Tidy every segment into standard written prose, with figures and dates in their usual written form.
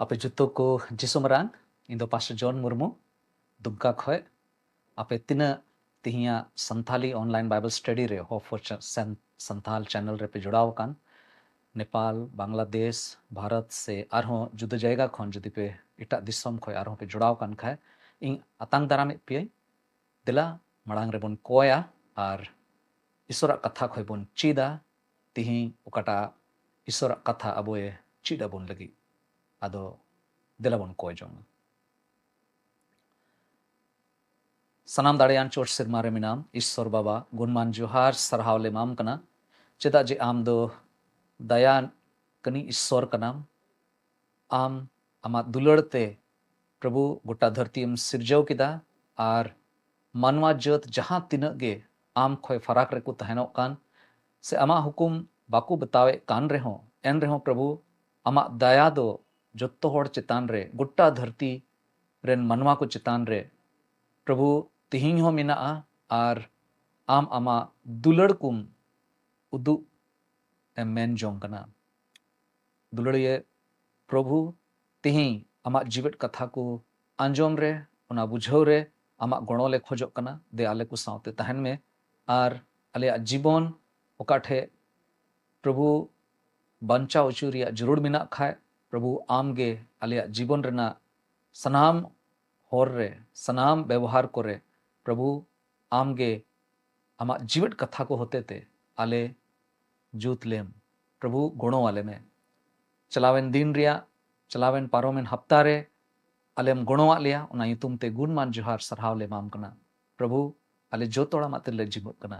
Ape juto ko jisumarang Indo Pastor John Murmu Dugga khoy ape tina tihiya Santhali online Bible study re Hope for Santhal channel re pe जुड़ाव कान नेपाल बांग्लादेश भारत से आरहों जुदा जायगा खन जुदी पे इटा दिसम खोय आरहों पे जुड़ाव कान खाय इन अतांग दाराम पे दिला मड़ांग रे बन कोया आर ईश्वर कथा खोय बन चीदा तिही उकटा ईश्वर कथा अबोए चीदा बन लगी आदो दिला बन कोय जोंग सनाम दाड़ियान चोट सिरमा रे मिनाम ईश्वर बाबा गुणमान जोहार सरहावले माम कना चेदा जे आम दो दया कनी ईश्वर कनाम आम आमा दुलड़ते प्रभु गोटा धरती एम सिरजव किदा आर मानवा जत जहां तिनक गे आम खोय फराक रेको तहनो कान से आमा हुकुम बाकू बतावे कान रेहो एन रेहो प्रभु आमा दया दो जत्तो होड़ चितान रे गोटा धरती रेन मनवा को चितान रे प्रभु तिहिंग हो मिना आर आम आमा दुलड़ कुम उदु मेन जोंग कना दुलड़िए प्रभु तिही आमा जीवित कथा को आंजोम रे उना बुझाव रे आमा गणो ले खोजो कना दे आले को सावते तहन में आर आले जीवन ओकाठे प्रभु बंचा उचुरिया जरूर मिना खाए प्रभु आमगे आले जीवन रेना सनाम होर रे सनाम व्यवहार करे प्रभु आमगे आमा जीवित कथा को होते ते आले जूत लेम प्रभु गुणों वाले में चलावेन दिन रिया चलावेन पारोमेन हफ्ता रे आलेम गणोआ लिया उना युतुम ते गुणमान जोहार सरहाव ले माम कना प्रभु आले जोत हड़ा माते ले जिमुत कना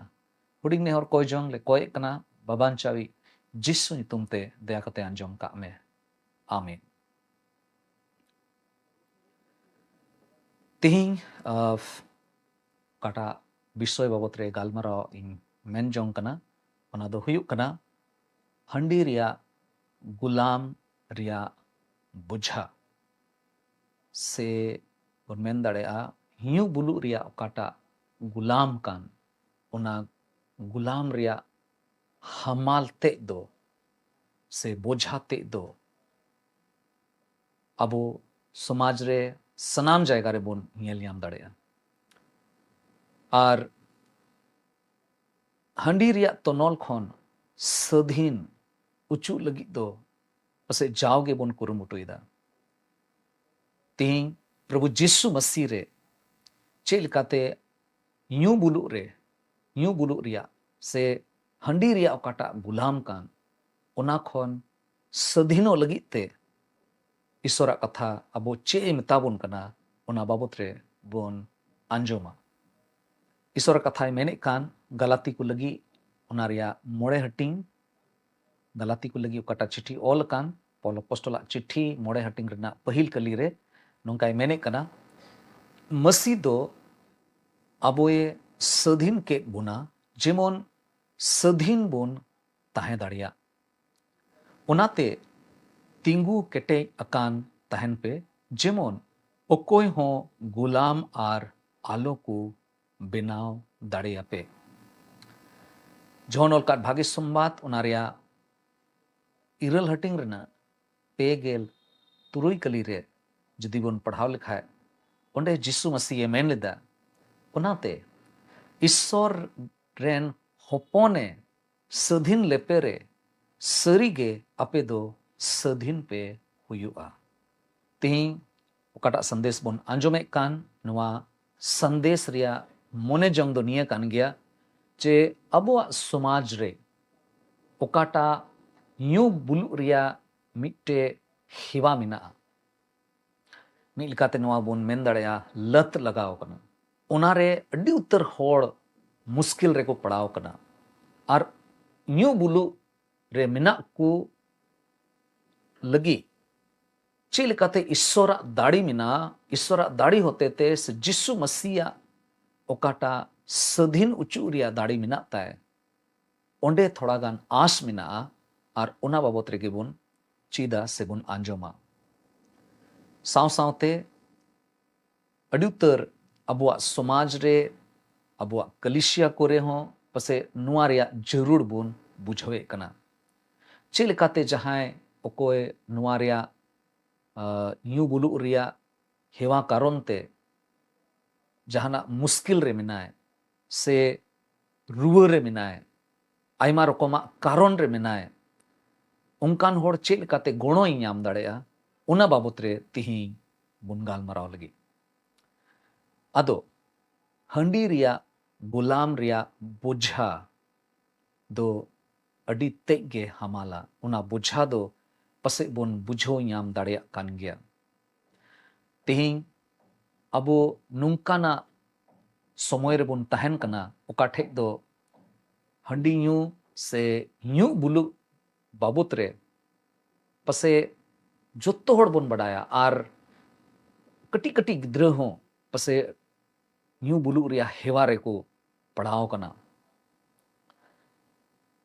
हुडिंग ने हर कोय जोंग ले कोय कना बाबान चावी जिसु युतुम ते दया कते आंजोम का में आमीन तिहिंग काटा विषय बाबत रे गालमाराव इन मेन जोंग कना ओना दो हुयुक कना हंडी रिया गुलाम रिया बुझा से बन मेन दाड़ेआ हियू बुलु रिया ओकाटा गुलाम कान ओना गुलाम रिया हमाल ते दो से बोझा ते दो अबो समाज रे सनाम जायगा रे बोन हियलियाम दाड़ेआ और हंडी रिया तोनोल खोन सधीन उचू लगी दो पसे जाओगे बोन कुरुमुटुइदा तिहिंग प्रभु जिसु मसीह रे चेलकाते यूं बुलु रिया से हंडी रिया ओकाटा गुलाम कान ओना खोन सधीनो लगी ते ईश्वरा कथा अबो चे मेताबोन कना ओना बाबत रे बोन आंजोमा ईश्वर कथा मेने कान गलाती को लगी ओना रिया मोड़े हटिंग गलाती को लगी ओकाटा चिट्ठी ऑल कान पौल अपोस्टल चिट्ठी मोड़े हटिंग रना पहिल कली रे नोंकाय मेने कना मसीह दो अबोए सधीन के बुना जेमोन सधीन बोन ताहे दाड़िया ओनाते तिंगु केटे अकान तहन पे जेमोन ओकोय हो गुलाम आर आलो को बेनाव दाड़िया पे जौन ओलकाट भाग्य संबाद ओनारिया इरल हटिंग रना पेगेल तुरुई कली रे जुदी बोन पढ़ाव लिखाए ओंडे जिसु मसीह मेन लेदा ओनाते ईश्वर रेन होपोने सधीन लेपेरे सरीगे अपे दो सधीन पे हुयुआ तिहिं ओकाटा संदेश बोन आंजोमे कान नुआ संदेश रिया मोने जंग दो निया कान गया जे अबुआ समाज रे ओकाटा न्यू बुलु रिया मिट्टे हिवा मिना मिलकाते नुआ बोन मेन दाड़ेया लत लगाव कना ओनारे अड्डी उत्तर होड़ मुश्किल रे को पड़ाव कना और न्यू बुलु रे मिना को लगी चिलकाते ईश्वरा दाड़ी मिना ईश्वरा दाड़ी होते ते से जिसु मसीहा ओकाटा सधीन उचूरिया दाड़ी मिना ताए ओंडे थोड़ा गान आस मिना और ओना बाबत रेगे बुन चीदा से बुन आंजोमा साव सावते अड्डी उत्तर अबुआ समाज रे अबुआ कलिशिया कोरे हो पसे नुआ रिया जरूर बुन बुझवे कना चिलकाते जहां ओकोय नुआ रिया न्यू बुलु रिया हेवा कारण ते जहाना मुश्किल रे मिनाय से रुआ रे मिनाय आयमा रकमा कारण रे मिनाय उनकान होड़ चिलकाते गोणो नाम दाड़ेया उना बाबत रे तिही बुन गालमाराव लगी अदो हंडी रिया गुलाम रिया बुझा दो अडी तेगे हमाला उना बुझा दो पसे बोन बुझो याम दाड़िया कान गया तिहिंग अबो नुंकाना समय रे बोन तहन कना ओका ठेक दो हंडी न्यू से न्यू बुलु बाबत रे पसे जोत्तो होड़ बोन बड़ाया आर कटी कटी गिद्रा हो पसे न्यू बुलु रिया हेवा रे को पढ़ाव कना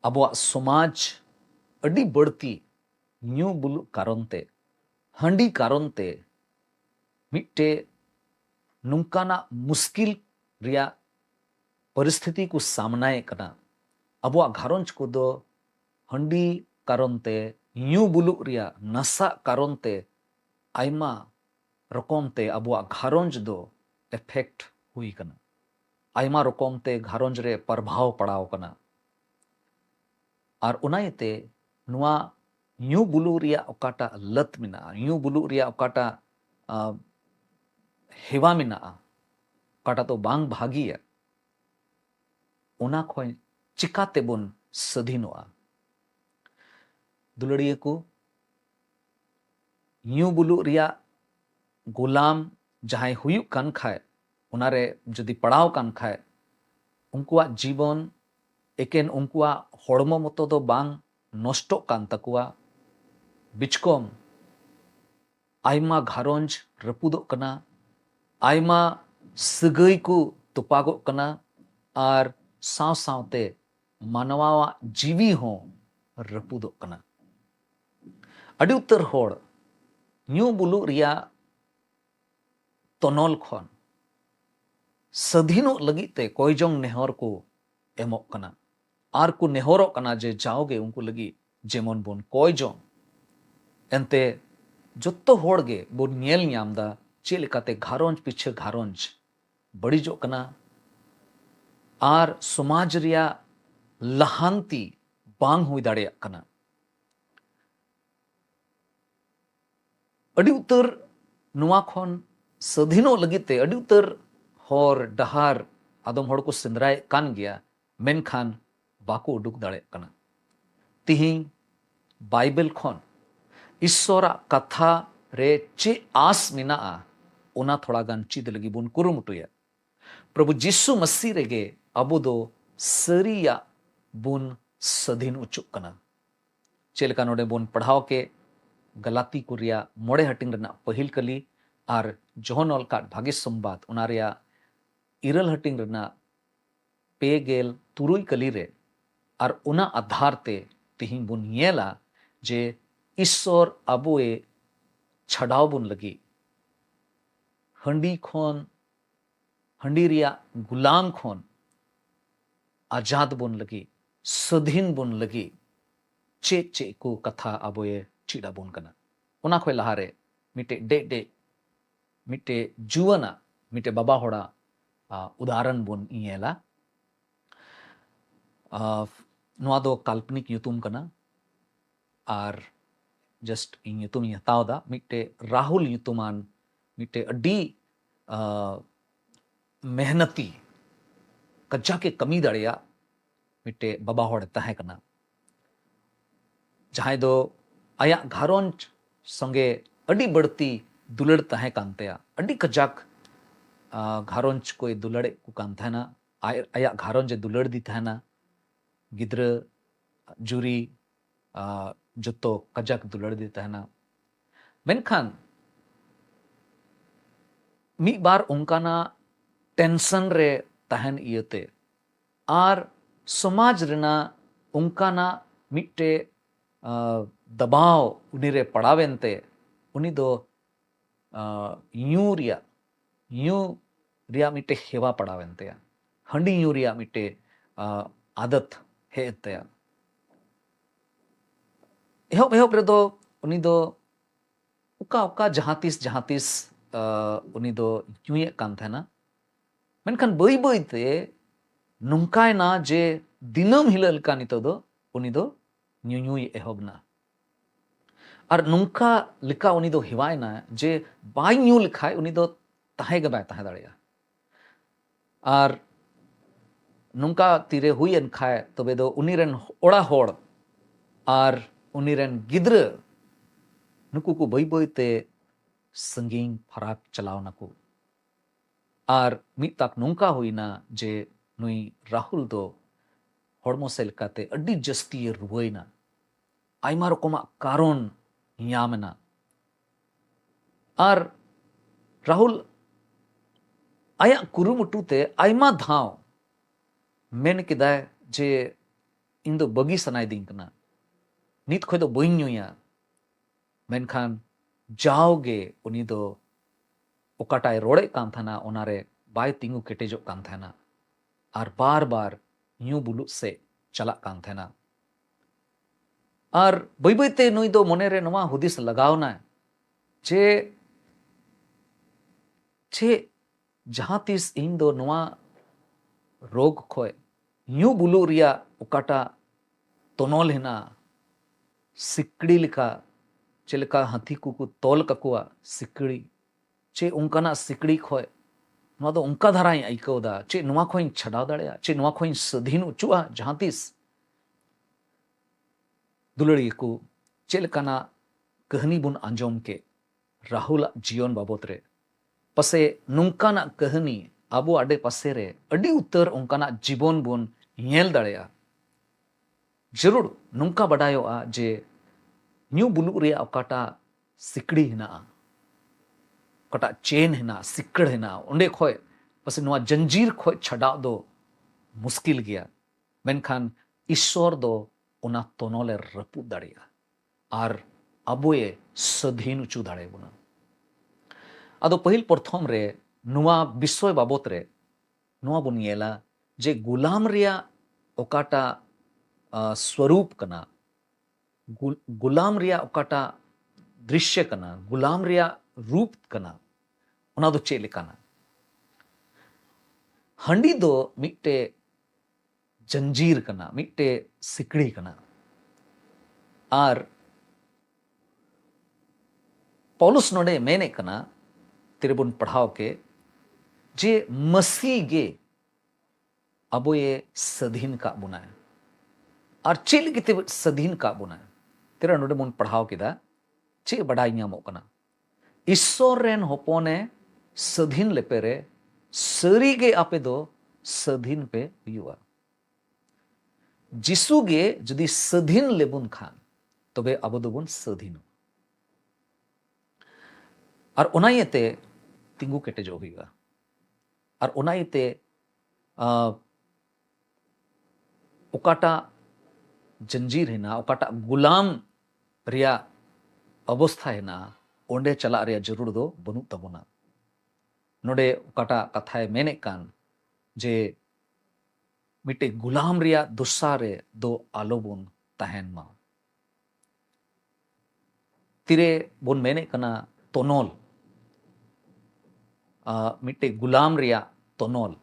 अबुआ समाज अडी बढ़ती न्यू बुलु कारणते हंडी कारणते मिट्टे नुंकाना मुश्किल रिया परिस्थिति को सामनाए कना अबुआ घारोंज को दो हंडी कारणते न्यू बुलु रिया नशा कारणते आयमा रकमते अबुआ घारोंज दो इफेक्ट हुई कना आयमा रकमते घारोंज रे प्रभाव पड़ाव कना और उनायते नुआ न्यू बुलु रिया ओकाटा लत मिना न्यू बुलु रिया ओकाटा हेवा मिना ओकाटा तो बांग भागिया उना खोय चिकाते बुन सधीनोआ दुलड़िए को न्यू बुलु रिया गुलाम जहां हुयुक कान खाय उनारे जदि पड़ाव कान खाय उनकुआ जीवन एकेन उनकुआ हड़मो मतो दो बांग नष्टो कान तकुआ बिचकम आयमा घारोंज रपुदो कना आयमा सगई को तुपागो कना और साव सावते मानवावा जीवी हो रपुदो कना अड़ी उत्तर होड़ न्यू बुलु रिया तनोल खन सधीनो लगिते कोयजोंग नेहर को एमोक कना आर को नेहरो कना जे जाओगे उनको लगी जेमन बोन कोयजोंग एंते जत्तो होड़गे बोन नेल न्यामदा चे लेकाते घारोंज पीछे घारोंज बड़ीजो कना आर समाज रिया लहांती बांग हुई दाड़े कना अड़ी उत्तर नुआ खन सधीनो लगिते अड़ी उत्तर हर डहार आदम हड़ को सेंद्राय कान गया मेनखान बाको उडुक दाड़े कना तिहिं बाइबल खन ईश्वरा कथा रे चे आस मिना ओना थोड़ा गान चीद लगी बुन कुरुमुटुया प्रभु जीसु मसीह रेगे अबो दो सरिया बुन सधीन उचुक कना चेलका नोडे बुन पढ़ाव के गलाती कुरिया मोड़े हटिंग रना पहिल कली आर जोहन ऑलकाट भाग्य संबाद उनारिया इरल हटिंग रना पेगेल तुरुई कली रे आर उना आधार ते तिहिं बुन येला जे ईश्वर अबोए छड़ाव बुन लगी हंडी खोन हंडी रिया गुलाम खोन आजाद बुन लगी सधीन बुन लगी चे चे को कथा अबोए चीड़ा बुन कना उना खोय लहारे मिटे डे डे मिटे जुवना मिटे बाबा होड़ा उदाहरण बुन इयेला नुआ दो काल्पनिक युतुम कना आर जस्ट इन युतुम हतावदा मिटे राहुल युतुमान मिटे अड्डी मेहनती कज्जा के कमी दाड़िया मिटे बाबा होड़े तहे कना जहां दो आया घारोंज संगे अड्डी बढ़ती दुलड़ तहे कांतेया अड्डी कजाक घारोंज कोई दुलड़े को कांथेना आया घारोंज दुलड़ दी थेना गिद्र जुरी जतो कजाक दुलड़ दी तहना मेनखान मी बार उनकाना टेंशन रे तहन इयते आर समाज रेना उनकाना मिट्टे दबाव उनी रे पड़ावेंते उनी दो यूरिया मिट्टे हेवा पड़ावेंते हंडी यूरिया मिट्टे आदत हेते एहब एहब रे दो उनी दो उका उका जहातीस उनी दो यूए कान थेना मेनखान बई बई ते नुंकाय ना जे दिनम हिलल का नितो दो उनी दो न्यूई एहब ना और नुंका लिका उनी दो हिवाय ना जे बाय न्यू लिखाय उनी दो ताहे गे बाय ताहे दाड़िया और नुंका तीरे हुईन खाए तबे दो उनी रेन ओड़ा होड़ और उनी रेन गिद्र नुकु को बई बई ते संगीन फराक चलाव नकु और मित तक नुंका हुईना जे नुई राहुल दो हड़मो से लेकाते अड्डी जस्ती रुवैना आयमा रकमा कारण यामना और राहुल आया कुरुमुटुते आयमा धाव मेन किदाय जे इन दो बगी सनाय दिंग कना नित खोय दो बई न्यूया मेनखान जाओगे उनी दो ओकाटाय रोड़े कान थाना ओनारे बाय तिंगु केटेजो कान थाना और बार बार न्यू बुलु से चला कान थाना और बई बईते नुई दो मने रे नवा हुदिस लगावना जे जहां तीस इन दो नवा रोग खोय न्यू बुलु रिया उकाटा तोनोल हेना सिकड़ी लिखा चेलका हाथी को तोल ककुआ सिकड़ी चे उनकाना सिकड़ी खोय नवा दो उनका धाराई आइकौदा चे नवा खोइन छडाव दाड़िया चे नवा खोइन सधीन उचुआ जहां तीस दुलड़ी को चेलकाना कहानी बुन आंजोम के राहुल जीवन बाबत रे पसे नुंकाना कहानी आबो आडे पासे रे अडी उतर उनकाना जीवन बुन नेल दाड़ेया जरूर नुंका बडायोआ जे न्यू बुलु रे अकाटा सिकड़ी हिना अकाटा चेन हिना सिकड़ हिना ओंडे खोय पसे नुआ जंजीर खोय छड़ा दो मुश्किल गया मेनखान ईश्वर दो ओना तोनोले रपु दाड़ेया आर अबोए स्वाधीन उचु दाड़े बुना आदो पहिल प्रथम रे नुआ विषय बाबत रे नुआ बुन येला जे गुलाम रिया ओकाटा स्वरूप कना गुलाम रिया ओकाटा दृश्य कना गुलाम रिया रूप कना ओना दो चे लेकाना हंडी दो मिट्टे जंजीर कना मिट्टे सिकड़ी कना आर पौलुस नोडे मेने कना तिरबुन पढ़ाव के जे मसीह गे अबो ये सधीन का बुनाए और चेल के सधीन का बुनाए तेरा नोडे मुन पढ़ाव किदा चे बड़ाई ᱧᱟᱢᱚᱜ कना ईश्वर रेन होपोने सधीन लेपेरे सरी गे आपे दो सधीन पे हुआ जिसु गे जदि सधीन लेबुन खान तबे अबो दोबुन सधीन और ओनायते तिंगु केटेजो हुआ और ओनायते ओकाटा जंजीर हिना ओकाटा गुलाम रिया अवस्था हिना ओंडे चला रिया जरूर दो बनु तबुना नोडे ओकाटा कथाय मेने कान जे मिटे गुलाम रिया दुस्सारे दो आलोबुन तहन मा तिरे बुन मेने कना तोनोल मिटे गुलाम रिया तोनोल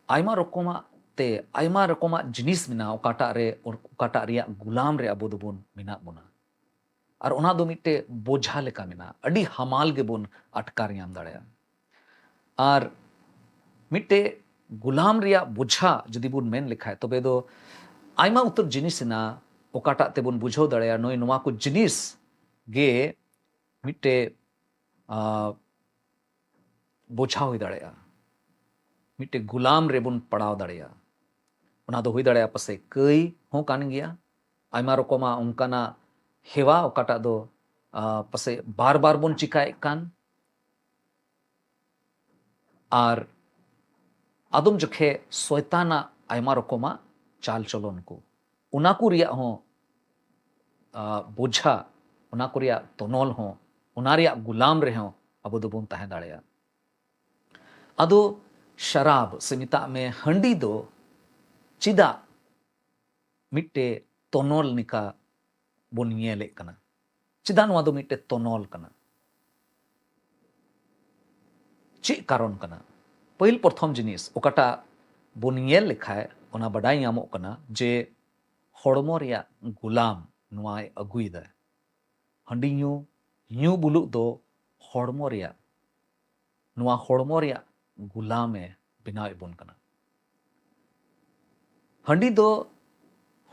आयमा रकोमा ते आयमा रकोमा जिनिस मिना ओकाटा रे ओकाटा रिया गुलाम रे अबो दोबुन मिना बुना और ओना दो मिटे बोझा लेका मिना अडी हमाल गे बुन अटकार ᱧᱟᱢ दाड़ेया और मिटे गुलाम रिया बोझा जदि बुन मेन लिखाय तबे दो आयमा उतर जिनिस ना ओकाटा ते बुन बुझो दाड़ेया नोय नोवा को जिनिस गे मिटे बोझा हुई दाड़ेया मिटे गुलाम रे बुन पड़ाव दाड़ेया ओना दो हुई दाड़ेया पसे कई हो कान गया आयमा रकोमा उनकाना हेवा ओकाटा दो पसे बार बार बुन चिकाए कान और आदम जखे शैताना आयमा रकोमा चाल चलन को उनाकु रिया हो बोझा उनाकु रिया तोनोल हो उना रिया गुलाम रे हो अबो दोबुन तहे दाड़ेया अदो शराब से मिता में हंडी दो चिदा मिट्टे तोनोल निका बुन येले कना चिदा नवा दो मिट्टे तोनोल कना चे कारण कना पहिल प्रथम जिनिस ओकाटा बुन येल लिखाय ओना बडाई ᱧᱟᱢᱚᱜ कना जे हड़मो रिया गुलाम नुआय अगुइदा हंडी ᱧᱩ बुलुक दो हड़मो रिया नुआ हड़मो रिया गुलामे बिनाव बुन कना हंडी दो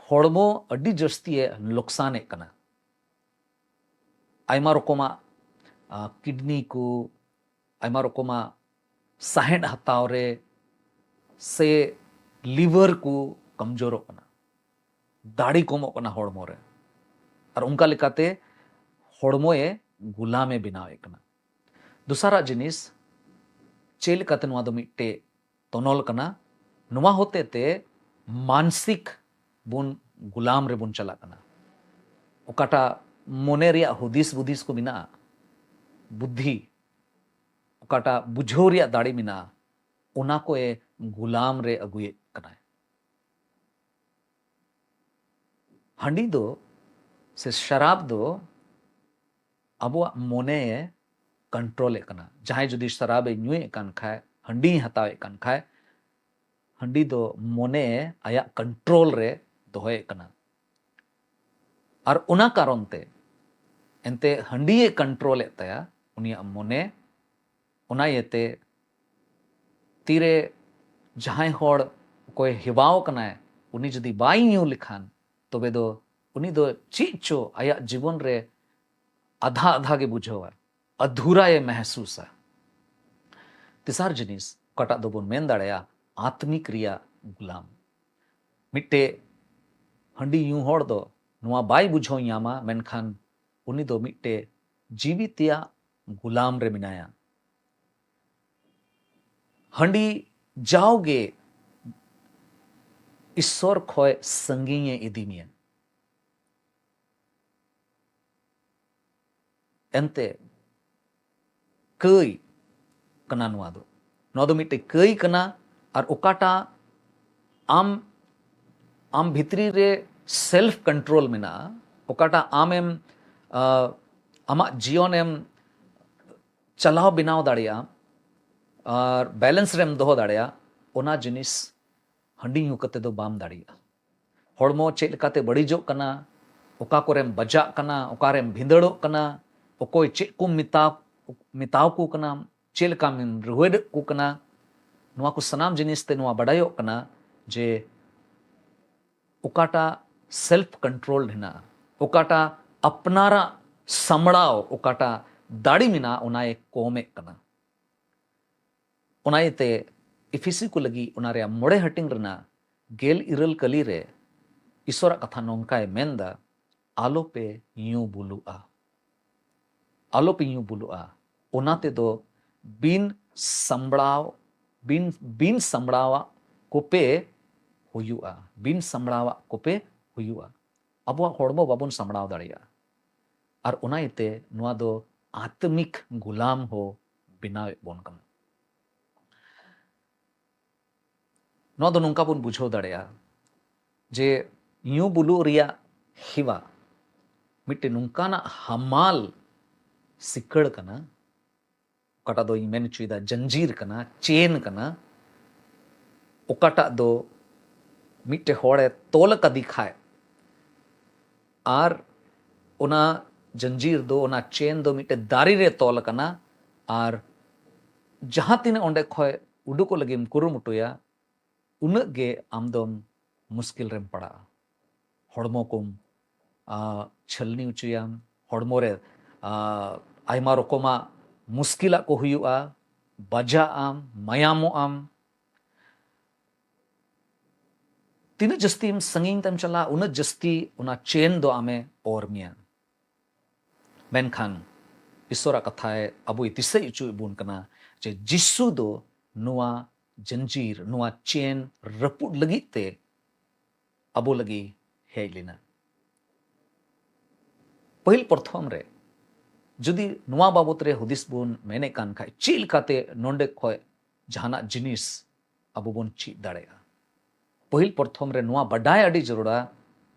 हड़मो अडी जस्तिए नुकसाने कना आयमा रकोमा किडनी को आयमा रकोमा साहेड हताव रे से लिवर को कमजोर कना दाड़ी कमो कना हड़मो रे और उनका लेकाते हड़मोए गुलामे बिनावे कना दूसरा जिनिस चेल काते नुआ दो मिट्टे तोनोल कना नुआ होते ते मानसिक बुन गुलाम रे बुन चला कना ओकाटा मोने रिया हुदिस बुदिस को मिना बुद्धि ओकाटा बुझो रिया दाड़ी मिना ओना को ए गुलाम रे अगुए कना हंडी दो से शराब दो अबो मोने कंट्रोल कना जहां जुदी शराब ᱧᱩᱭ कान खाए हंडी हतावे कान खाए हंडी दो मोने आया कंट्रोल रे दोहे कना और उना कारण ते एंते हंडी कंट्रोल तया उनिया मोने उना येते तीरे जहां होड़ कोई हिवाव कना उनी जदी बाई ᱧᱩ लिखान तबे दो उनी दो चीचो आया जीवन रे आधा आधा के बुझावा अधूरा ये महसूसा तेसार जिनिस कटा दो बोन मेन दाड़ेया आत्मिक रिया गुलाम मिट्टे हंडी यूं होड़ दो नुआ बाय बुझो यामा मेनखान उनी दो मिट्टे जीवितिया गुलाम रे मिनाया हंडी जाओगे ईश्वर खोय संगीय इदीमिया एंते कई कना नुआ दो मिट्टे कई कना और ओकाटा आम आम भितरी रे सेल्फ कंट्रोल मेना ओकाटा आम एम आमा जीवन एम चलाव बनाव दाड़िया और बैलेंस रेम दोहो दाड़िया ओना जिनिस हंडी यूं कते दो बाम दाड़िया हड़मो चेक लेकाते बड़ीजो कना ओका कोरेम बजा कना ओकारेम भिंदड़ो कना ओकोय चेक को मिताव को कना चेक लेका मिन रुहेड को कना नुआ को सनाम जिनिस ते नुआ बड़ायो कना जे ओकाटा सेल्फ कंट्रोल हिना ओकाटा अपनारा समड़ाव ओकाटा दाड़ी मिना उनाए कोमे कना उनाएते इफिसी को लगी उनारे मोड़े हटिंग रना गेल इरल कली रे ईश्वर कथा नोंकाय मेंदा आलोपे यूं बुलुआ ओनाते दो बिन संबड़ावा कोपे हुयुआ बिन संबड़ावा कोपे हुयुआ अबो हड़मो बाबन संबड़ाव दाड़िया और उनाइते नुआ दो आत्मिक गुलाम हो बिना बोन कना नुआ दो नोंका बोन बुझो दाड़िया जे यूं बुलु रिया हिवा मिट्टे नुंकाना हमाल सिकड़ कना ओकाटा दो मेन चुईदा जंजीर कना चेन कना ओकाटा दो मिट्टे होड़े तोल का दिखाए और ओना जंजीर दो ओना चेन दो मिट्टे दारी रे तोल कना और जहां तीन ओंडे खोय उडुको लगिम कुरुमुटुया उनग गे आमदम मुश्किल रेम पड़ा हड़मो कुम छलनी उचुयाम हड़मो रे आयमा रकमा मुश्किला को हुयुआ बजा आम मयामो आम तीन जस्ती संगीन तम चला उन जस्ती उना चेन दो आमे और मिया मेनखान ईश्वरा कथाए अबु तिसे इचु बुन कना जे जिसु दो नुआ जंजीर नुआ चेन रपुड लगी ते अबो लगी हेज लेना पहिल प्रथम रे जुदी नुआ बाबत रे हुदिस बुन मेने कान खाय चिल काते नोंडे खोय जहाना जिनिस अबो बुन ची दाड़ेगा पहिल प्रथम रे नुआ बडाय अडी जरूरा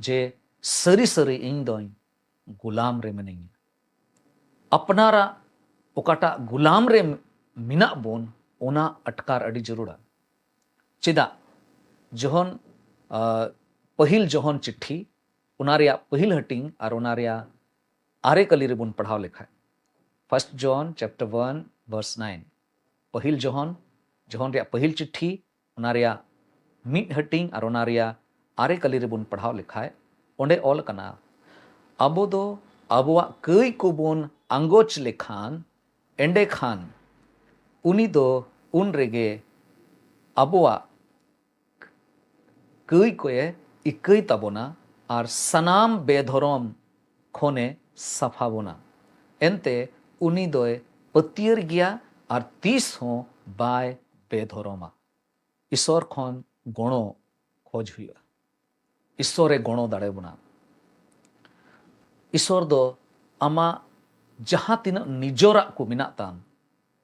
जे सरी सरी इन दोई गुलाम रे मिनिंग अपनारा ओकाटा गुलाम रे मिना बोन ओना अटकार अडी जरूरा चिदा जोहन पहिल जोहन चिट्ठी उनारिया पहिल हटिंग और उनारिया आरे कली रे बुन पढ़ाव लिखा है 1 जॉन चैप्टर 1 वर्स 9 पहिल जोहन रे पहिल चिट्ठी उनारिया मिट हटिंग और उनारिया आरे कली रे बुन पढ़ाव लिखा है ओंडे ऑल कना अबो दो अबुआ कई को बुन अंगोच लेखान एंडे खान उनी दो उन रेगे अबुआ कई कोए इकई तबोना और सनाम बेधरम खोने सफा बोना एंते उनी दोए पतियर गया और 30 हो बाय बेधरोमा ईश्वर खन गणो खोज हुआ ईश्वरे गणो दाड़े बोना ईश्वर दो आमा जहां तीन निजोरा को मिना ताम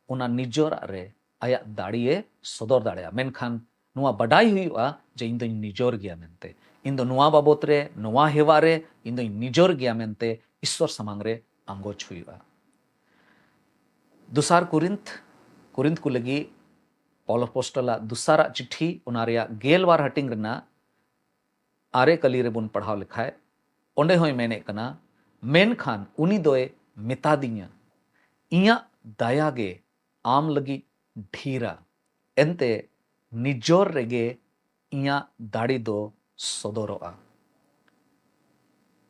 उना निजोरा रे आया दाड़िए सदर दाड़िया मेनखान नुआ बडाई हुआ जे इन दो निजोर गया मेनते इन दो नुआ बाबत रे नुआ हेवा रे इन दो निजोर गया मेनते ईश्वर समांग रे आंगोच हुआ दुसार कुरिंथ को लगी पॉल अपोस्टला दुसारा चिट्ठी उनारिया गेलवार हटिंग रना आरे कली रे बुन पढ़ाव लिखाए ओंडे होय मेने कना मेनखान उनी दोए मिता दिया इया दाया गे आम लगी ढीरा एंते निजोर रेगे इया दाड़ी दो सदरोआ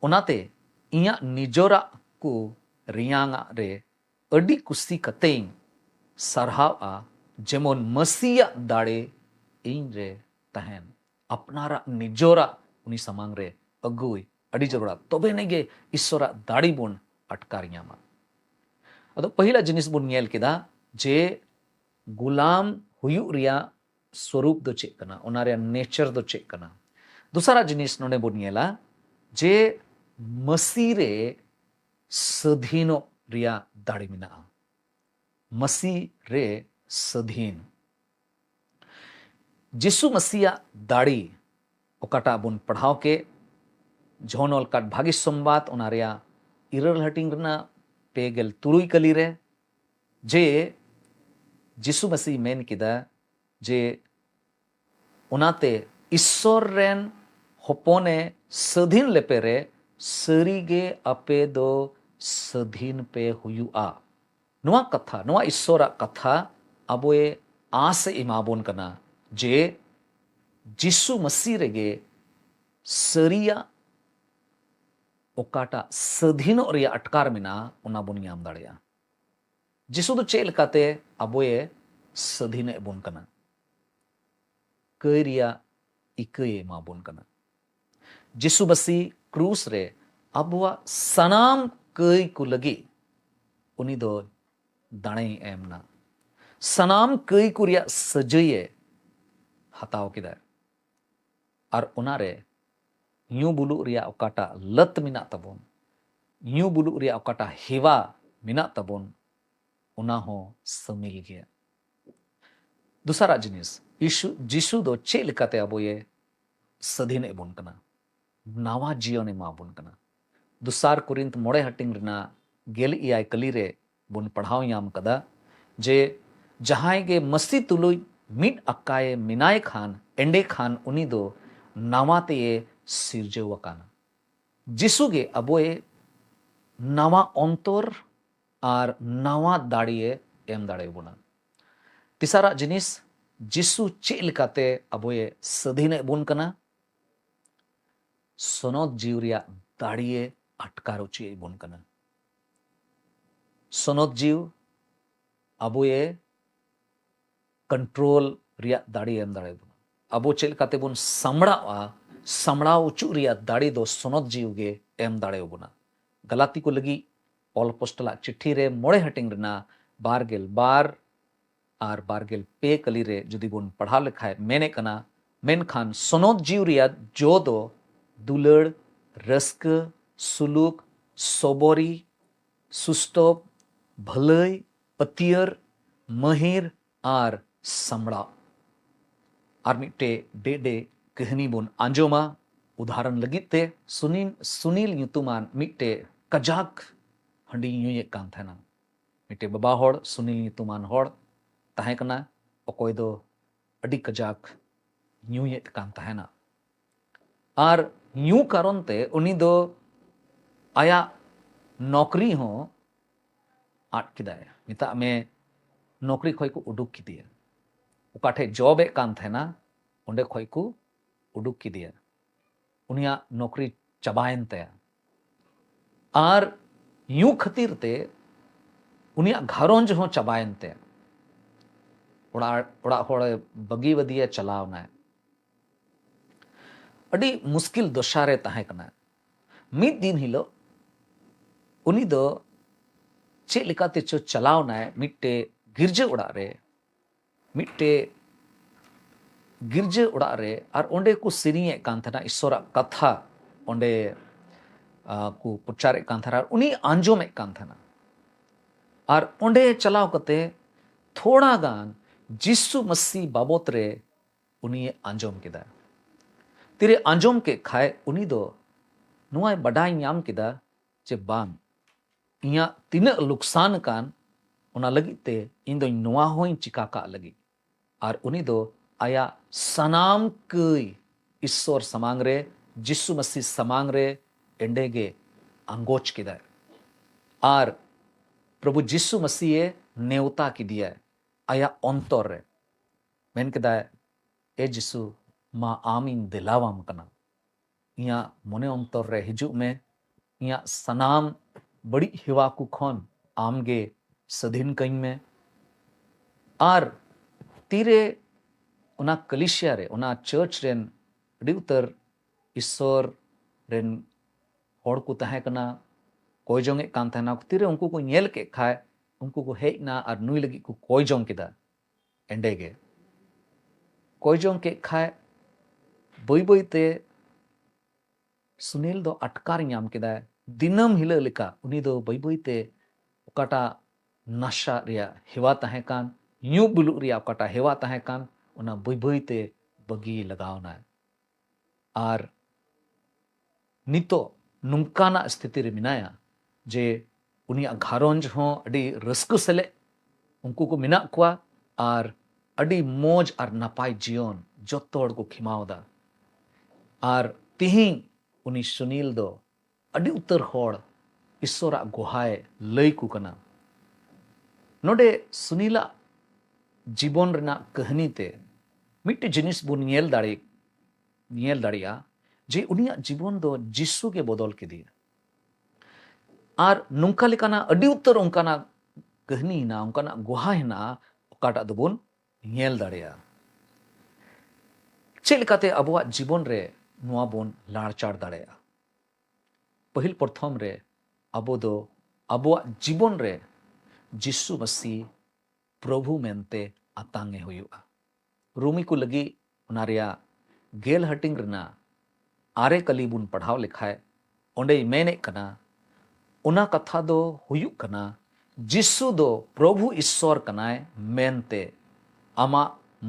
ओनाते इया निजोरा को रियांगा रे अडी कुसी कतें सरहावा जेमन मसीया दाड़े इन रे तहन अपनारा निजोरा उनी समांग रे अगुई अडी जरूरा तबे नेगे ईश्वरा दाड़ी बोन अटकार ᱧᱟᱢᱟ अदो पहिला जिनिस बोन नेल केदा जे गुलाम हुयुग रिया स्वरूप दो चेक कना ओना रे नेचर दो चेक कना दूसरा जिनिस नोने बोन नेला जे मसी रे सधीनो रिया दाड़ी मिना मसी रे सधीन जिसु मसीया दाड़ी ओकाटा बोन पढ़ाव के झोनल काट भागी संवाद ओना रिया इरल हटिंग रना पेगल तुरुई कली रे जे जिसु मसीह मेन किदा जे ओनाते ईश्वर रेन होपोने सधीन लेपे रे सरीगे अपे दो सधीन पे हुयुआ नुआ कथा नुआ ईश्वरा कथा अबोए आस इमाबोन कना जे जिसु मसीह रेगे सरिया ओकाटा सधीन रिया अटकार मिना ओना बोन ᱧᱟᱢ दाड़िया जिसु दो चेल काते अबोए सधीन बोन कना कई रिया इकई माबोन कना जिसु मसीह क्रूस रे अबुआ सनाम कई को लगी उनी दो दाणे एमना सनाम कई को रिया सजये हताव किदा और उनारे ᱧᱩ ᱵᱩᱞᱩᱜ ᱨᱮᱭᱟᱜ ᱚᱠᱟᱴᱟᱜ ᱞᱟᱹᱛ ᱢᱮᱱᱟᱜ ᱛᱟᱵᱚᱱ ᱧᱩ ᱵᱩᱞᱩᱜ ᱨᱮᱭᱟᱜ ᱚᱠᱟᱴᱟᱜ ᱦᱮᱣᱟ ᱢᱮᱱᱟᱜ ᱛᱟᱵᱚᱱ ᱚᱱᱟ ᱦᱚᱸ ᱥᱟᱹᱢᱤᱞ ᱜᱮᱭᱟ दूसरा जिनिस जिसु दो चे लेकाते अबोये सधीन एबोन कना नावा जीवन एमाबोन कना दुसार कुरिंत मोड़े हटिंग रना गेल इयाय कली रे बोन पढ़ाव ᱧᱟᱢ कदा जे जहां गे मसी तुलुई मिड अक्काए मिनाय खान एंडे खान उनी दो नावाते सिरजेवकाना जिसुगे अबोए नवा अंतर और नवा दाड़िए एम दाड़े बोना तीसरा जिनिस जिसु चे लेकाते अबोए सधीने बोन कना सनद जीव रिया दाड़िए अटकारो चे बोन कना सनद जीव अबोए कंट्रोल रिया दाड़ी एम दाड़े बोना अबो चे लेकाते बोन सामड़ावा सामड़ाव उचु रिया दाड़ी दो सनद जीव गे एम दाड़े बोना गलाती को लगी पॉल पोस्टला चिट्ठी रे मोड़े हटिंग रना बारगेल बार और बारगेल पे कली रे जुदी बोन पढ़ा लिखाए मेने कना मेन खान सनद जीव रिया जो दो दुलड़ रस्क सुलूक सोबोरी सुस्टोप भलई पतियर महिर और सामड़ा और मिट्टे डेडे कहानी बोन आंजोमा उदाहरण लगिते सुनील ᱧᱩᱛᱩᱢᱟᱱ मिट्टे कजाक हंडी ᱧᱩᱭᱮ कान थाना मिट्टे बाबा होड़ सुनील ᱧᱩᱛᱩᱢᱟᱱ होड़ ताहें कना अकोय दो अडी कजाक ᱧᱩᱭᱮ कान थाना और ᱧᱩ कारण ते उनी दो आया नौकरी हो आट किदाय मिता में नौकरी खोय को उडुक किदिया उकाठे जॉब ए कान थाना ओंडे खोय को उडुक किदिया उनिया नौकरी चबायन ते और यूं खतीर ते उनिया घरोंज हो चबायन ते उड़ा होड़े बगी वदिया चलावना है अडी मुश्किल दशा रे ताहे कना मिद दिन हिलो उनी दो चे लेकाते चो चलावना है मिट्टे गिरजे उड़ा रे मिट्टे गिरजे उड़ा रे और ओंडे को सिरिये कान थाना ईश्वरा कथा ओंडे को पुचारे कान थाना उनी आंजोमे कान थाना और ओंडे चलाव कते थोड़ा गान जिसु मसीह बाबत रे उनी आंजोम किदा तिरे आंजोम के खाए उनी दो नुआ बडाई ᱧᱟᱢ किदा जे बांग इया तिना लुकसान कान उना लगिते इन दो नुआ होई चिका का लगी और उनी दो आया सनाम कई ईश्वर समांग रे जिसु मसीह समांग रे एंडेगे अंगोच किदा और प्रभु जिसु मसीह नेवता की दिया आया अंतर रे मेन किदा ए जिसु मा आमीन दिलावाम कना इया मोने अंतर रे हिजु में इया सनाम बड़ी हेवा को खन आमगे सधीन कहीं में और तीरे उना कलिसिया रे उना चर्च रेन अड़ी उतर ईश्वर रेन हड़ को तहे कना कोई जोंगे कान तहना तीरे उनको को नेल के खाए उनको को हेना और नुई लगी को कोई जोंग किदा एंडेगे कोई जोंग के खाए बई बईते सुनील दो अटकार नाम किदा दिनम हिला लेका उनी दो बई बईते ओकाटा नशा रिया हेवा तहे कान न्यू बुलु रिया ओकाटा हेवा तहे कान उना बई बईते बगी लगावना और नितो नुंकाना स्थिति रे मिनाया जे उनिया घारोंज हो अडी रस्कु सले उनको को मिना कुआ और अडी मौज और नपाय जीवन जोतोड़ को खिमावदा और तिही उनी सुनील दो अडी उतर होड़ ईश्वरा गुहाय लई को कना नोडे सुनीला जीवन रेना कहानी ते मिट्टी जिनिस बुन नेल दाड़िया जे उनिया जीवन दो जिसु के बदल के दिया और नुंका लेकाना अडी उत्तर उनकाना कहानी ना उनकाना गुहा ना ओकाटा दोबन नेल दाड़िया चे लेकाते अबुआ जीवन रे नुआ बोन लाड़चाड़ दाड़िया पहिल प्रथम रे अबो दो अबुआ जीवन रे जिसु मसीह प्रभु मेनते आतांगे हुआ रूमी को लगी उनारिया गेल हटिंग रना आरे कली बुन पढ़ाव लिखाए ओंडे मेने कना उना कथा दो हुयु कना जिसु दो प्रभु ईश्वर कनाए मेनते आमा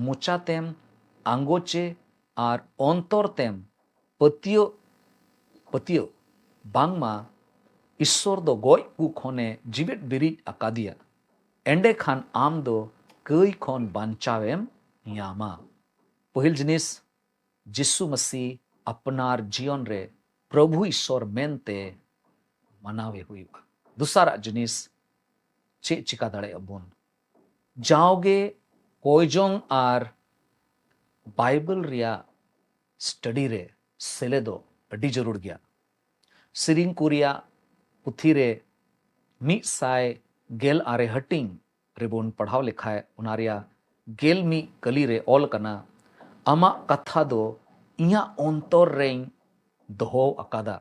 मुचातेम आंगोचे और अंतरतेम पतियो बांगमा ईश्वर दो गोय कु खोने जीवित बिरिज अकादिया एंडे खान आम दो कई खोन बांचावेम यामा पहिल जिनिस जिसु मसीह अपनार जीवन रे प्रभु ईश्वर मेनते मनावे हुआ दूसरा जिनिस चे चिका दाड़े अबुन जाओगे कोयजोंग आर बाइबल रिया स्टडी रे सेलेदो अडी जरूर गया सिरिंग कुरिया पुथी रे मी साय गेल आरे हटिंग रेबोन पढ़ाव लिखाए उनारिया गेल मी कली रे ऑल कना आमा कथा दो इया अंतर रें दोहो अकादा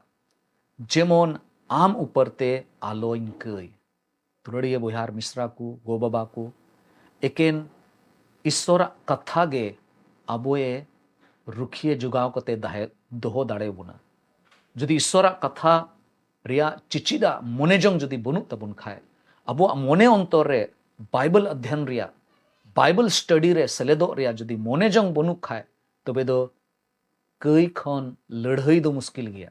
जेमोन आम उपरते आलोइन कई तुरड़िए बुहार मिश्रा को गो बाबा को एकेन ईश्वरा कथा गे आबोए रुखिए जुगाव कते दोहो दाड़े बुना जदि ईश्वरा कथा रिया चिचिदा मोनेजोंग जदि बनु तबुन खाए अबो मोने अंतर रे बाइबल अध्ययन रिया बाइबल स्टडी रे सेलेदो रिया जदि मोनेजोंग बनु खाए तबे दो कई खन लड़ाई दो मुश्किल गया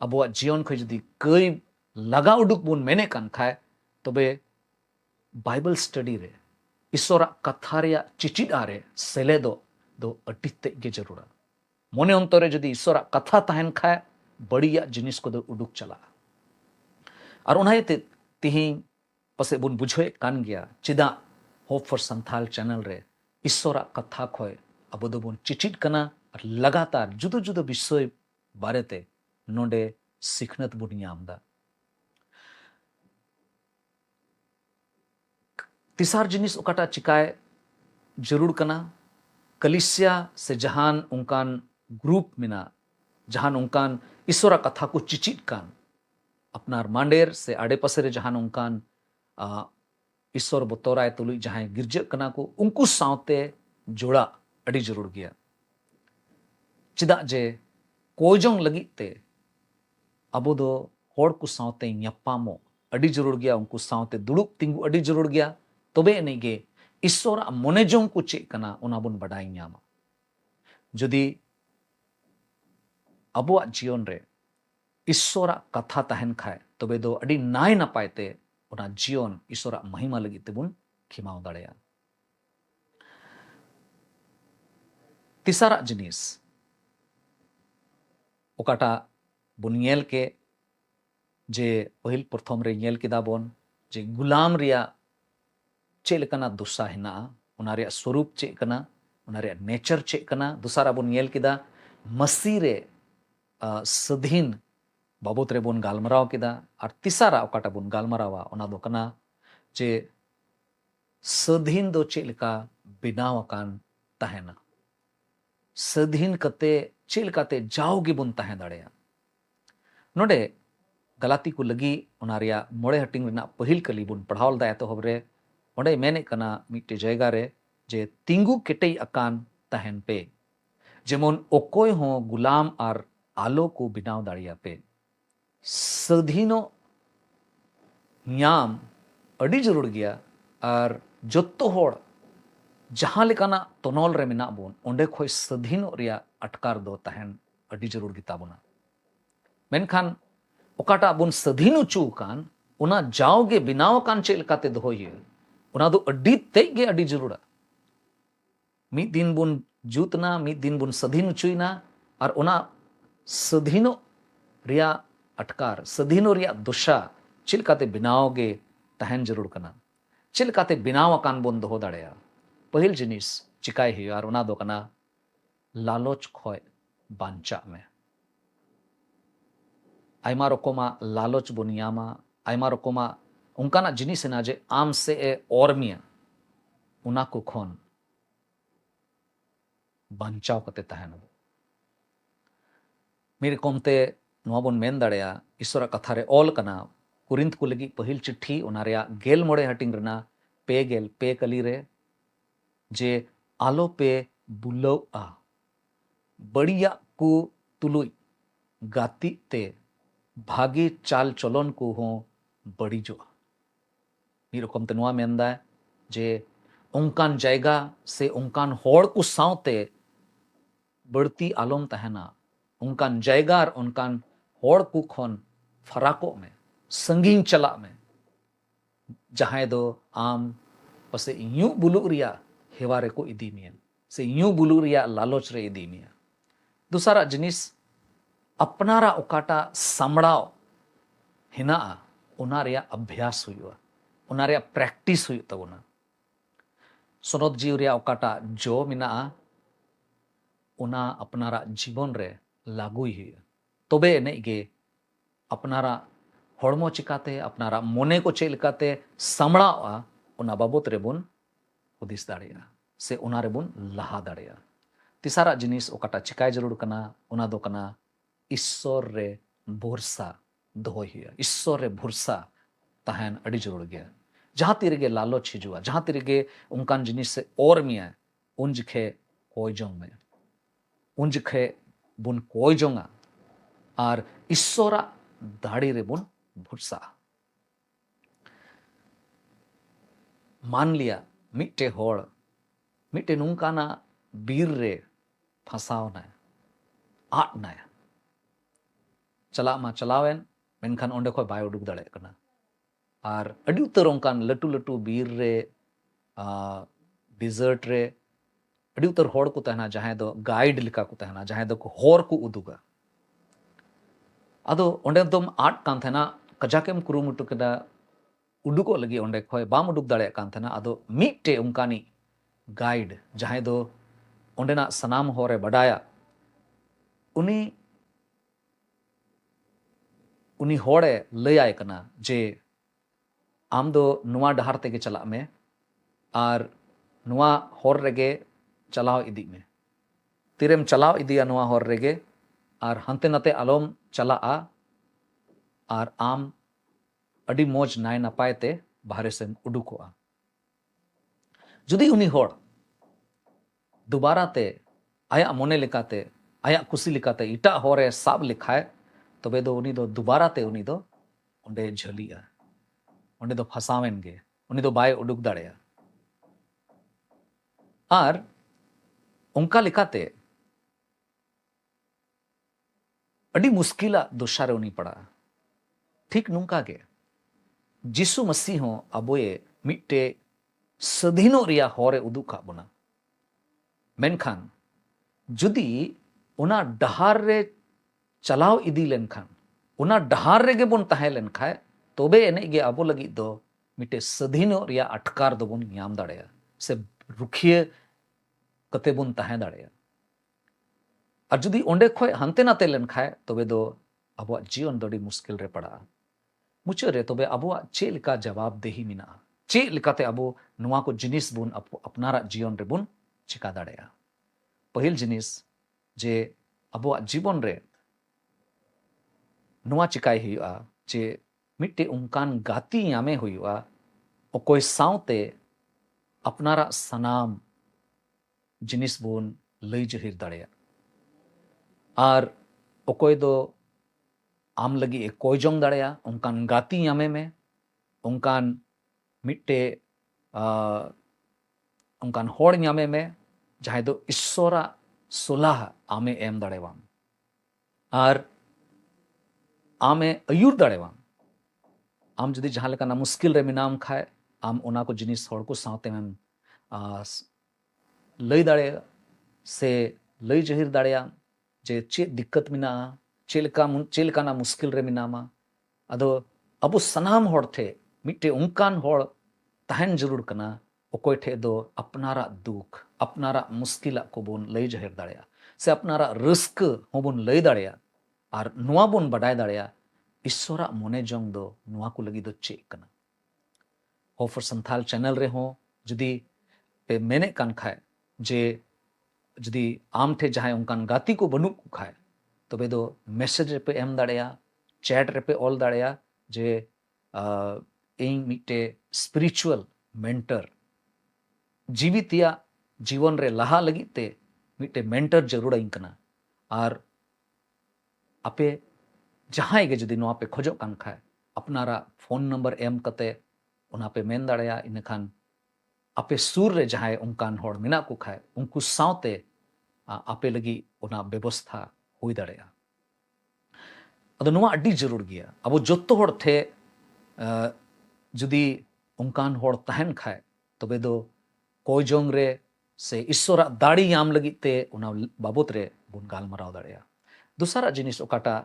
अबुआ जीवन खो जदि कई लगा उडुक बुन मेने कान खाए तबे बाइबल स्टडी रे ईश्वरा कथा रिया चिचिदा रे सेलेदो दो अटिते गे जरूरा मोने अंतरे जदि ईश्वरा कथा तहन खाए बड़िया जिनिस को दो उडुक चला और उन्हें तिही पसे बुन बुझे कान गया चिदा होप फॉर संथाल चैनल रे ईश्वरा कथा खोय अब दो बुन चिचिट कना और लगातार जुदो जुदो विषय बारेते नोडे सिखनत बुन यामदा तिसार जिनिस उकाटा चिकाय जरूर कना कलिसिया से जहान उनकान ग्रुप मिना जहान उनकान ईश्वरा कथा को चिचिट कान अपनार मांडेर से आड़े पसेरे जहान उनकान ईश्वर बतौराय तुलुई जहां गिरज कना को उनको सावते जोड़ा अड़ी जरूर गया चिदा जे कोजोंग लगी ते अबो दो होड़ को सावते न्यापामो अड़ी जरूर गया उनको सावते दुड़ुक तिंगु अड़ी जरूर गया तबे नहीं गे ईश्वर मोनेजोंग को चे कना उना बुन बड़ाई न्यामा जदि अबुआ जीवन रे ईश्वरा कथा तहन खाए तबे दो अड़ी नाय नपायते उना जीवन ईश्वरा महिमा लगी तेबुन खिमाव दाड़ेया तिसारा जिनिस ओकाटा बुन नेल के जे पहिल प्रथम रे नेल किदा बोन जे गुलाम रिया चे लेकना दुसा हिना उना रिया स्वरूप चे कना उना रिया नेचर चे कना दूसरा बुन नेल किदा मसीह रे सधीन बाबत रे बोन गालमराव केदा और तिसारा ओकाटा बोन गालमरावा ओना दो कना जे स्वाधीन दो चेलका बिनाव अकान तहना स्वाधीन कते चेलकाते जाओगे बोन तहे दाड़ेया नोडे गलाती को लगी ओनारिया मोड़े हटिंग रना पहिल कली बोन पढ़ावल दा एतो हबरे ओंडे मेने कना मिट्टे जायगा रे जे तिंगु केटई अकान तहन पे जेमन ओकोय हो गुलाम और आलो को बिनाव दाड़िया पे स्वाधीनो ᱧᱟᱢ अड़ी जरूर गया और जोत्तो होड़ जहां लेकाना तनोल रे मेना बोन ओंडे खोय स्वाधीनो रिया अटकार दो तहन अड़ी जरूर गिता बोना मेनखान ओकाटा बोन स्वाधीन उचू कान उना जाओगे बिनाव कान चेल काते दोहोय उना दो अड़ी तेगे अड़ी जरूरा मिद दिन बोन जूतना मिद दिन बोन स्वाधीन उचुइना और उना स्वाधीनो रिया अटकार स्वाधीनो रिया दुशा चिलकाते बिनावगे तहन जरूर कना चिलकाते बिनाव कान बोन दोहो दाड़ेया पहिल जिनिस चिकाय ही और उना दो कना लालच खोय बांचा में आयमा रकोमा लालच बोनियामा आयमा रकोमा उनकाना जिनिस ना जे आम से ए ओरमिया उना को खोन बांचाव कते तहन मेरे कोमते नोआ बोन मेन दाड़ेया ईश्वरा कथा रे ऑल कना कुरिंत को लगी पहिल चिट्ठी ओनारिया गेल मोड़े हटिंग रना पे गेल पे कली रे जे आलो पे बुलो आ बढ़िया को तुलुई गाती ते भागी चाल चलन को हो बड़ी जो रकम ते नोआ मेनदा जे उनकान जायगा से उनकान होड़ को सावते बढ़ती आलोम तहना उनकान जायगा और उनकान होड़ को खन फराको में संगीन चला में जहां दो आम पसे यूं बुलुक रिया हेवारे को इदी मिया से यूं बुलुक रिया लालच रे इदी मिया दूसरा जिनिस अपनारा ओकाटा सामड़ाव हिना उना रिया अभ्यास हुआ उना रिया प्रैक्टिस हुई तबना सनद जीव रिया ओकाटा जो मिना उना अपनारा जीवन रे लागू हुई तबे एने गे अपनारा हड़मो चिकाते अपनारा मोने को चेल काते सामड़ावा उना बाबत रे बोन हुदिस दाड़ेया से उना रे बोन लहा दाड़ेया तिसारा जिनिस ओकाटा चिकाय जरूर कना उना दो कना ईश्वर रे भरोसा दोहोय हुआ ईश्वर रे भरोसा तहन अड़ी जरूर गया जहां तिरगे लालच हिजुआ जहां तिरगे उनकान जिनिस से और मिया उन जिखे कोय जोंग में उन जिखे बुन कोय जोंगा और ईश्वरा दाड़ी रे बुन भरोसा मान लिया मिट्टे होड़ मिट्टे नुंकाना बीर रे फसाव ना आट ना चला मा चलावेन मेनखान ओंडे खो बाय उडुक दाड़े कना और अड़ी उतर उनकान लटू लटू बीर रे डिजर्ट रे अड़ी उतर होड़ को तहना जहां दो गाइड लिका को तहना जहां दो होर को उदुगा अदो ओंडे दम आट कान थना कजाकेम कुरुमुटु केदा उडुको लगी ओंडे खोय बाम उडुक दाड़े कान थना अदो मिट्टे उनकानी गाइड जहां दो ओंडेना सनाम होरे बडाया उनी उनी होड़े लयाय कना जे आम दो नुआ डहार तेगे चला में और नुआ होर रेगे चलाव इदी में तिरेम चलाव इदिया नुआ होर रेगे और हंते नते आलोम चला आ और आम अड़ी मोज नाय नपाय ते बाहरे से उडुको आ जुदी उनी होड़ दोबारा ते आया मोने लिकाते आया कुसी लिकाते इटा होरे साब लिखाए तबे दो उनी दो दोबारा ते उनी दो ओंडे झलिया ओंडे दो फसावेन गे उनी दो बाय उडुक दाड़ेया और उनका लिखाते अड़ी मुश्किला दोषा रे उनी पड़ा ठीक नुंका गे जिसु मसीह हो अबोए मिट्टे स्वाधीनो रिया होरे उदुका बोना मेनखान जुदी उना डहार रे चलाव इदी लेनखान उना डहार रे गे बोन तहे लेनखाय तोबे एने गे अबो लगी दो मिट्टे स्वाधीनो रिया अटकार दो बोन ᱧᱟᱢ दाड़ेया से रुखिए कते बोन तहे दाड़ेया और जुदी ओंडे खोय हंते नाते लेनखाय तोबे दो अबुआ जीवन दो मुश्किल रे पड़ा मुचाद रे तबे अबुआ चे लेका जवाब देही मिना चे लेकाते अबो नुआ को जिनिस बुन अपनारा जीवन रे बुन चिका दाड़ेया पहिल जिनिस जे अबुआ जीवन रे नुआ चिकाय हुआ जे मिट्टे उनकान गाती यामे हुआ ओकोय साउते अपनारा सनाम जिनिस बुन लई जहिर दाड़ेया और ओकोय दो आम लगी एक कोई जोंग दाड़ेया उनकान गाती यामे में उनकान मिट्टे उनकान होड़ यामे में जहां दो ईश्वरा सोलाह आमे एम दाड़ेवाम और आमे अयुर दाड़ेवाम आम जुदी जहां लेकाना मुश्किल रे मिनाम खाए आम ओना को जिनिस होड़ को साउते में लई दाड़ेया से लई जहिर दाड़ेया जे चे दिक्कत मिना चेलकाना मुश्किल रे मिनामा अदो अबो सनाम होड़ थे मिट्टे उनकान होड़ तहन जरूर कना ओकोय ठे दो अपनारा दुख अपनारा मुश्किल को बोन लई जहिर दाड़ेया से अपनारा रस्क होबोन लई दाड़ेया और नुआ बोन बडाय दाड़ेया ईश्वरा मोने जोंग दो नुआ को लगी दो चे कना होफर संथाल चैनल रे हो जुदी पे मेने कान खाए जे जुदी आम थे जहां उनकान गाती को बनु को खाए तबे दो मैसेज रे पे एम दाड़ेया चैट रे पे ऑल दाड़ेया जे इन मिट्टे स्पिरिचुअल मेंटर जीवितिया जीवन रे लहा लगी ते मिट्टे मेंटर जरूर इंकना और आपे जहां के जुदी नो पे खोजो कान खाए अपनारा फोन नंबर एम कते उना पे मेन दाड़ेया इनखान आपे सूर रे जहां उनकान होड़ मिना को खाए उनको साउते आपे लगी उना व्यवस्था हुई दाड़ेया अदो नुआ अड्डी जरूर गया अब जोतो होड़ थे जुदी उनकान होड़ तहन खाए तबे दो कोई जोंग रे से ईश्वरा दाड़ी याम लगी ते उना बाबत रे बुन गालमाराव दाड़ेया दूसरा जिनिस ओकाटा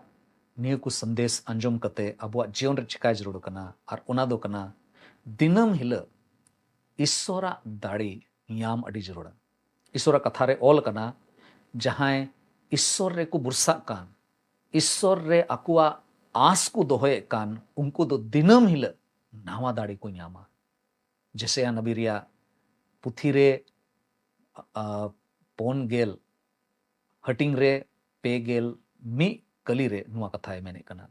निय को संदेश अंजम कते अबुआ जीवन रे चिकाय जरूर कना और उना दो कना दिनम हिला ईश्वरा दाड़ी याम अड्डी जरूर ईश्वरा कथा रे ऑल कना जहां ईश्वर रे को बुरसा कान ईश्वर रे अकुआ आस को दोहे कान उनको दो दिनम हिला नावा दाड़ी को न्यामा जैसे या नबीरिया पुथी रे पोन गेल हटिंग रे पे गेल मी कली रे नुआ कथा मेने कना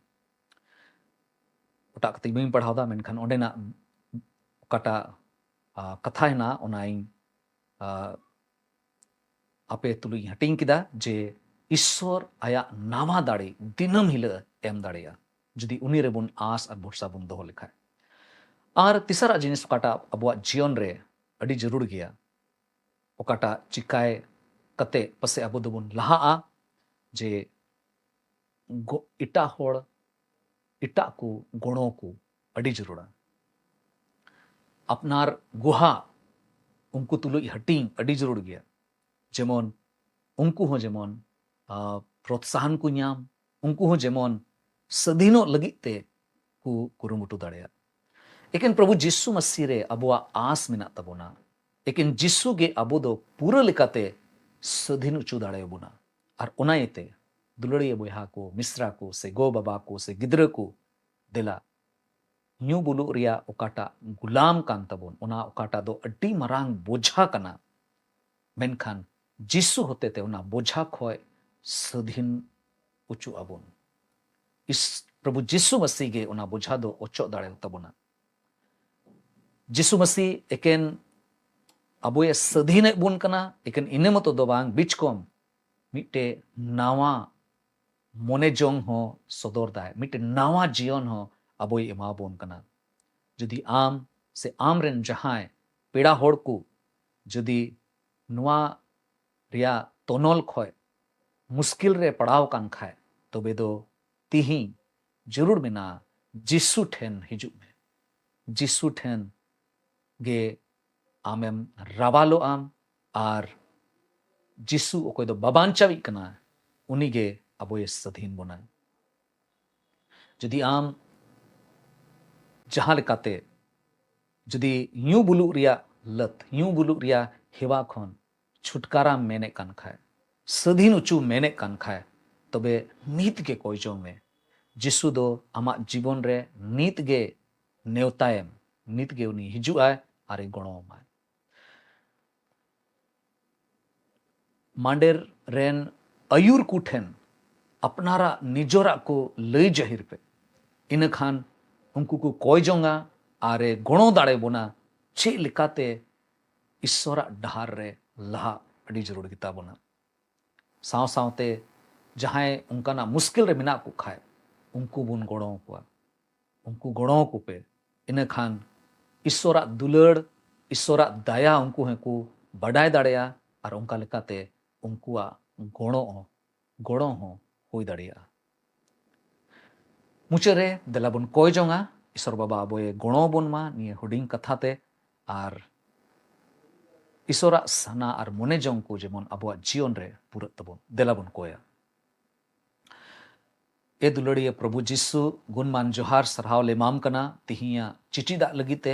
ओटा कते बई पढ़ाव दा मेनखान ओंडेना ओकाटा कथा हेना ओनाई आपे तुलुई हटिंग किदा जे ईश्वर आया नावा दाड़ी दिनम हिला एम दाड़ेया जुदी उनी रे बुन आस और भरोसा बुन दोहो लेखाय और तीसरा जिनिस ओकाटा अबुआ जीवन रे अड़ी जरूर गया ओकाटा चिकाय कते पसे अबो दोबुन लहा जे इटा होड़ इटा को गुणों को अड़ी जरूर अपनार गुहा उनको तुलुई हटिंग अड़ी जरूर गया जेमन उनको हो जेमन प्रोत्साहन को नाम उनको हो जेमन सदीनो लगिते को कुरुमुटु दाड़ेया एकेन प्रभु जिसु मसीह रे अबुआ आस मिना तबोना एकेन जिसु गे अबो दो पूरा लेकाते सदीन उचु दाड़ेबुना और ओनायते दुलड़िया बोहा को मिश्रा को से गो बाबा को से गिद्र को दिला न्यू बुलु रिया ओकाटा गुलाम कान तबोन ओना ओकाटा दो अड्डी मरांग बोझा कना मेनखान जिसु होते ते ओना बोझा खोय सदीन उचु अबोन इस प्रभु जिसु मसीह गे ओना बोझा दो ओचो दाड़े तबोना जिसु मसीह एकेन अबोए सदीन बुन कना एकेन इने मतो दो बांग बिचकोम मिट्टे नावा मोने जोंग हो सदर दाय मिट्टे नावा जीवन हो अबोए एमा बोन कना जदि आम से आम रेन जहां पेड़ा होड़ को जदि नुआ रिया तोनल खोय मुश्किल रे पड़ाव कान खाए तबे दो तिही जरूर मिना जिसु ठेन हिजु में जिसु ठेन गे आमेम रावालो आम आर जिसु ओकोय दो बाबांचावी कना उनी गे अबोय सधीन बोना जदि आम जहां लेकाते जदि यूं बुलु रिया लत यूं बुलु रिया हेवा खन छुटकारा मेने कान खाए सधीन उचू मेने कान खाए तबे नीत के कोई जो में जिसु दो आमा जीवन रे नीत गे नेवतायम नीत गे उनी हिजुआय आरे गणोमाय मांडेर रेन अयुर कुठेन अपनारा निजोरा को लई जाहिर पे इन खान उनको को कोय जोंगा आरे गणो दाड़े बोना चे लिकाते ईश्वरा डहार रे लहा अड़ी जरूर गिता बोना साव सावते जहां उनका मुश्किल रे मिना को खाए उनको बुन गणो को उनको गणो को पे इन खान ईश्वरा दुलड़ ईश्वरा दया उनको है को बडाय दाड़ेया और उनका लिकाते उनको गणो गणो हो हुई दाड़ेया मुचारे देला बुन कोय जोंगा ईश्वर बाबा आबोए गणो बुन मा निये हुडिंग कथाते और ईश्वरा साना और मने जोंग को जेमन आबोआ जीवन रे पूरा तबन देला बुन कोया ए दुलड़िया प्रभु जिसु गुणमान जोहार सरहाव ले माम कना तिहिया चिठी दा लगिते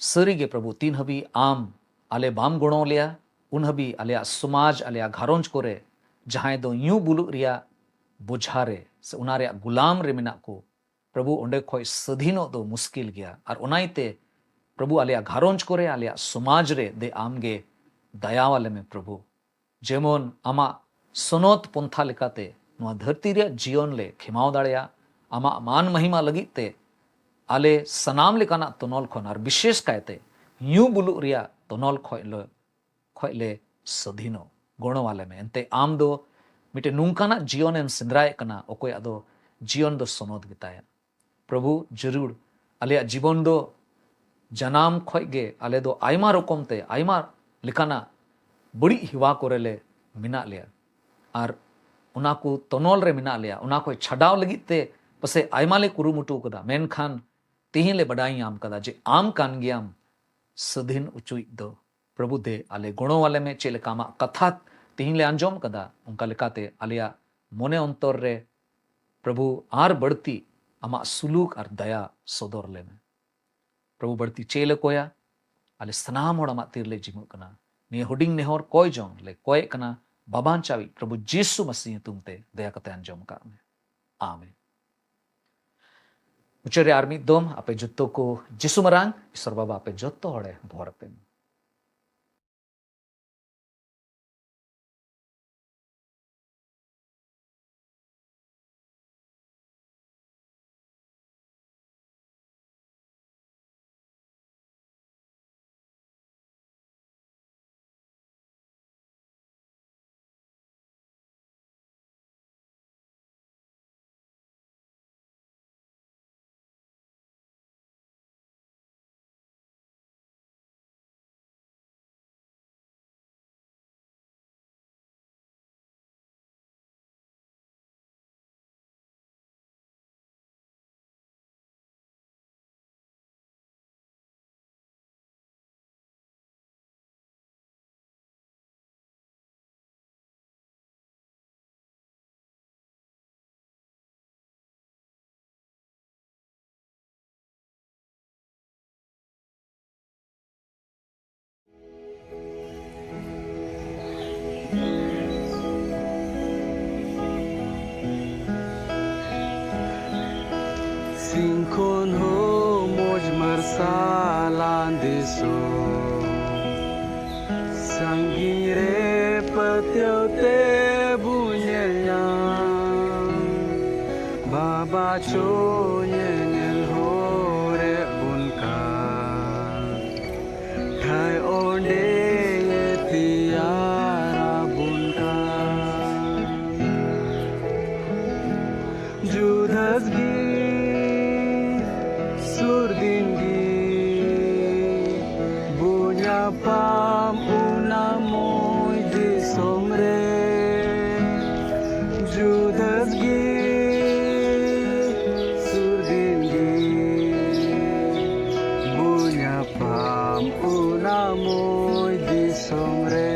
सरी गे प्रभु तीन हबी आम आले बाम गुणों लिया उन हबी आलिया समाज आलिया घारोंज कोरे जहां दो यूं बुलु रिया बुझारे से उनारे गुलाम रे मिना को प्रभु ओंडे खोय सधीनो दो मुश्किल गया और उनाइते प्रभु आलिया घारोंज कोरे आलिया समाज रे दे आमगे दया वाले में प्रभु जेमन आमा सोनोत पंथा लिकाते नवा धरती रे जीवन ले खिमाव दाड़िया आमा मान महिमा लगिते आले सनाम लेकाना तनोल खन और विशेष कायते यूं बुलु रिया तनोल खोय ले सधीनो गणो वाले में एंते आम दो मिटे नुंकाना जीवन एम सिंद्राय कना ओकोय आदो जीवन दो सोनोद गिताया प्रभु जरूर आलिया जीवन दो जनाम खोय गे आले दो आयमा रकम ते आयमा लिकाना बड़ी हिवा कोरेले मिना लिया और उना को तनोल रे मिना लिया उना को छडाव लगित ते पसे आयमा ले कुरुमुटु कदा मेनखान तिहिं ले बडाई आम कदा जे आम कान गयाम सधीन उचुई दो प्रभु दे आले गुणों वाले में चे लेकामा कथा तिहिं ले अंजोम कदा उनका लेकाते आलिया मोने अंतर रे प्रभु आर बढ़ती आमा सुलूक और दया सदर ले में प्रभु बढ़ती चेले कोया आले सनाम होड़ आमा तीर ले जिमु कना निये हुडिंग नेहर कोय जों ले कोय कना बाबान चावी प्रभु जीसु मसीह तुमते दया कते अंजोम का में आमीन मुचरे आर्मी दोम आपे जुत्तो को जिसु मरांग ईश्वर बाबा आपे जुत्तो होड़े भोरते Sinkon ho moj marsalan deso Sangire patyo te bunyelnya Baba cho yenel hore bunka Thai onde tiara bunka Judas gi Pam unamoy di somre Judas gi surdin gi Bunya pam unamoy di somre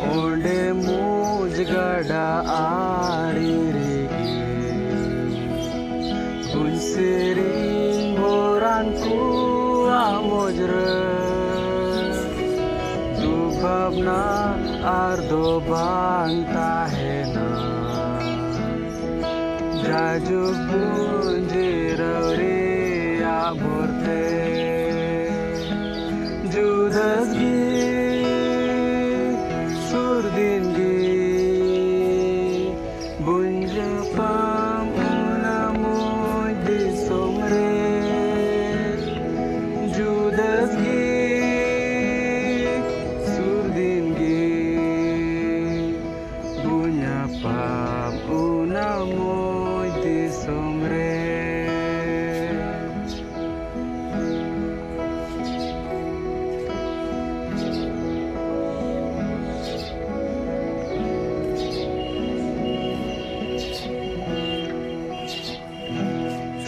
Onde muj gada ari rigi imanku amojre dubabna ardo bantahena jajuk bunjirauri aborte judas gi surdin gi bunja pam unamoy di somre judas gi surdin gi bunja pam unamoy di somre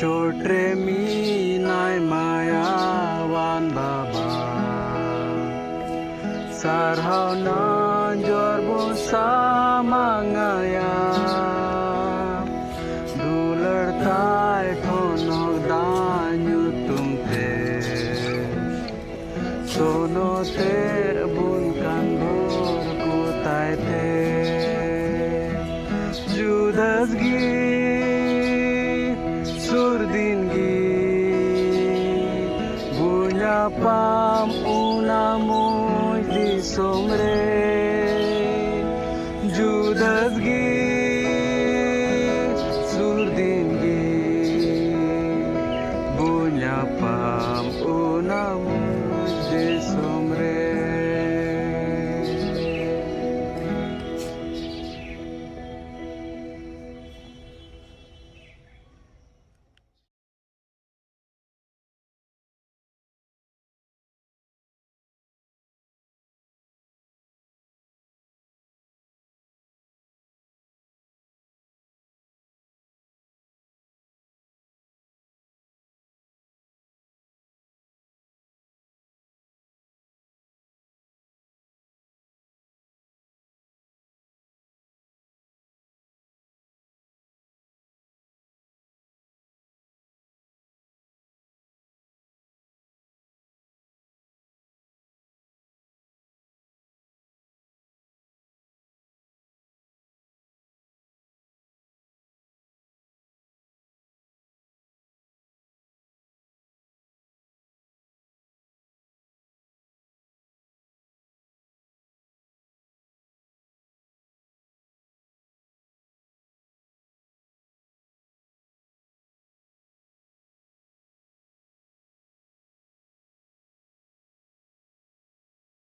Chotre mi nai mayawan baba sarhau na jorbo samangaya dular tai thonok danyu tumte sono ter bun kan bor ko tai te Judas gi surdin gi bunya pam unamoy di somre Judas gi surdin gi bunya pam unamoy di somre